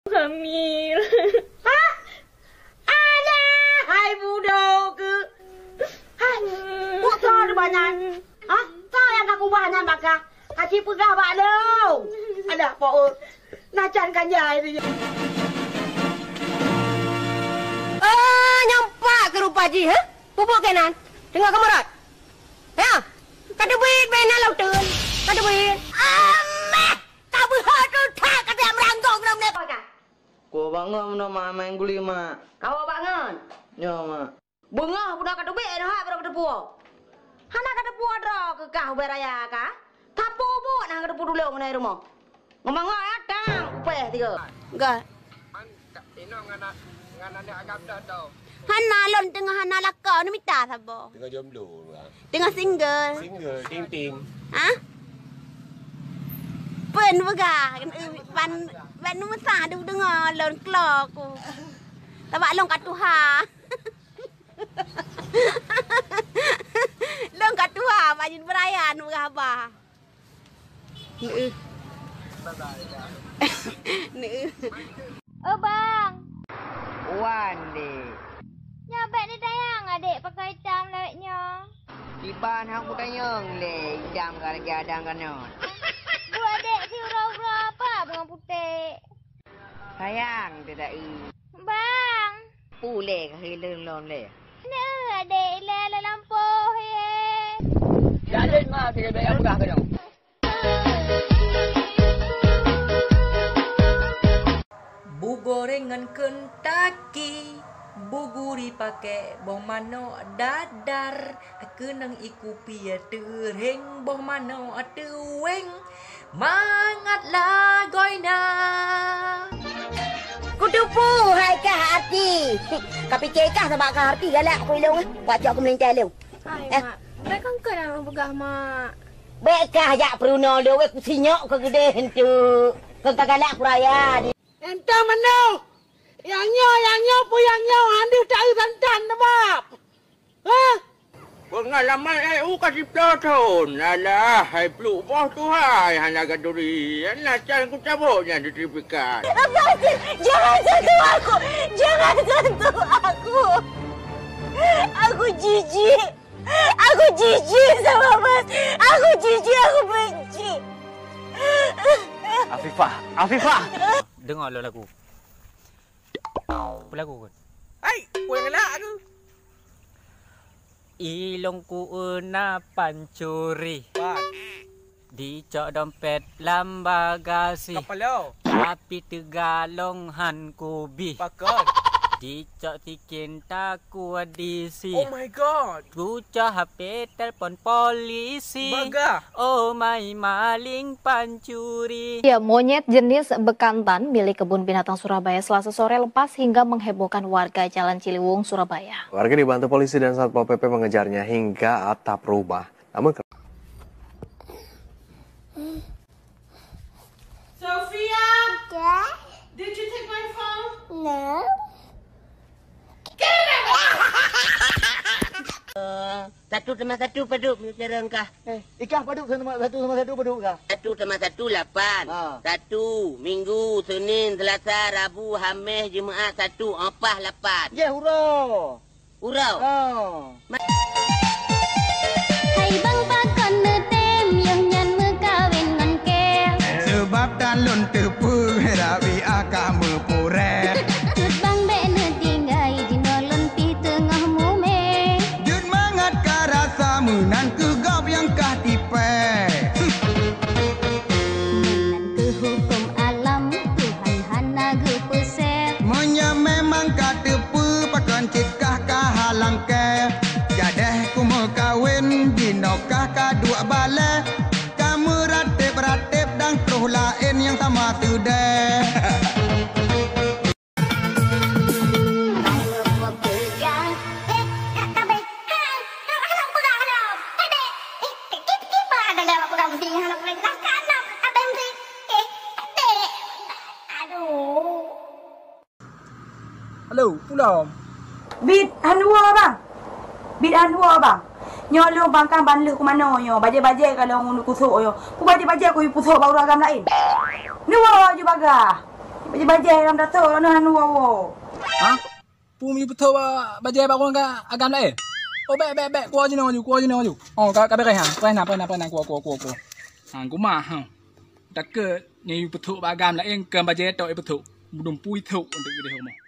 Hamil. Hah? Alah, hai budak ke? Hai, buat tahu ada banyak. Hah? Tahu yang aku banyak bakal. Haji pegah bak lo. Ada apa? Nacan kan jai tu. Nyampak ke rupa Haji, ha? Pupuk kanan. Dengar kamerat. Ya? Kata duit benar lau turun. Kata duit. Ameh! Tak berhak tu tak kata yang meranggong dalam lepas kan? Kau bangun nama main guli mak. Kau bangun? Ya mak. Bengah budak kata duit dah pada kata puak. Hana kata puak dah ke kau beraya kah? Tapo buat nak kata dulu mengenai rumah. Ngomong ya tang upah tiga. Enggak. Ino ngana dia agak dah tau. Hana lon tengah hana laka ni minta sabo. Tengah jomblo lah. Tengah single. Single ting. Ha? Pen begah ban nu masa du dengar lon klok ku. Tabak long kat tuha. Long kat tuha bajin perayaan begah ba. Oh bang. Wan dek. Nyabek ni tayang adik pakai hitam lewetnya. Iban hang bukan yang le. Jam kan gadang kan non. Bu adik si ura-ura apa bunga putih. Sayang tidak Bang. Pule ke hilang lon le. Ni adik le lampu he. Jadi mah tidak bayar bukan ke dong. Bu gorengan Kentucky, bu guri pakai boh mano dadar, kenang iku pia tereng boh mano tuweng, mangatlah goina. Kutupu hai kah hati. Tapi kekah sama kah hati galak aku ilung. Baca aku melintai lu. Hai mak. Baik kan kena begah mak. Baik kah jak Bruno lu aku sinyok ke gede hentu. Kau galak aku raya. Entah mana? Yang nyo puyangnya andi tak tantan sebab. Ha? Pengalaman EU kasih tahun. Alah, hai peluk bos tu hai. Hanya gaduri. Alah, jangan ku cabutnya ditripikan. Jangan sentuh aku. Jangan sentuh aku. Aku jijik. Aku jijik sama Mas. Aku jijik, aku benci. Afifah. Dengarlah lagu. Apa lagu kan? Hai, kau yang elak aku. Ilongku una pancuri. Pat. Dicok dompet lambagasi. Kapalo. Tapi tegalong han kubi. Pakon. Dicok tikin taku adisi. Oh my god. Gucah HP telpon polisi. Baga. Oh my maling pancuri. Ya, monyet jenis bekantan milik Kebun Binatang Surabaya Selasa sore lepas hingga menghebohkan warga Jalan Ciliwung, Surabaya. Warga dibantu polisi dan Satpol PP mengejarnya hingga atap rumah. Namun Sophia? Yeah? Did you take my phone? No. Satu sama satu paduk cara engkah. Ikah paduk sama satu paduk kah? Satu sama satu 8. Ha. Satu Minggu, Senin, Selasa, Rabu, Khamis, Jumaat 1, 4, 8. Ya hurau. Urau. Hai bang pakon tem yang nyan mekawin ngan ke. Sebab talon tepu herawi akak mepure. Tut bang dek ne tinggai jinolon pi tengah mume. Jut mangat ka rasa menan ke gap yang kah tipe. Menan ke hukum alam Tuhan hana ge peset. Monya memang ka tepu pakon cikah ka halang ke. Jadeh ku mau kawin dinokah ka dua bale. Kamu ratip dan terus lain yang sama sudah. Halo, pulau. Bid hanua bang. Bid hanua bang. Nyolo bangkang banleh ku mana yo. Baje-baje kalau ngono kusuk yo. Ku baje-baje aku pusuk baru agam lain. Ni wa je bagah. Baje dalam dato lah anu wo. Ha? Pumi betul baje ba orang agam lain. Oh baik kuah je nak maju. Oh kau berai hang. Pernah kuah. Hang ku mah hang. Tak ke ni betul ba agam lain ke baje tok betul. Belum pui tok untuk dia mah.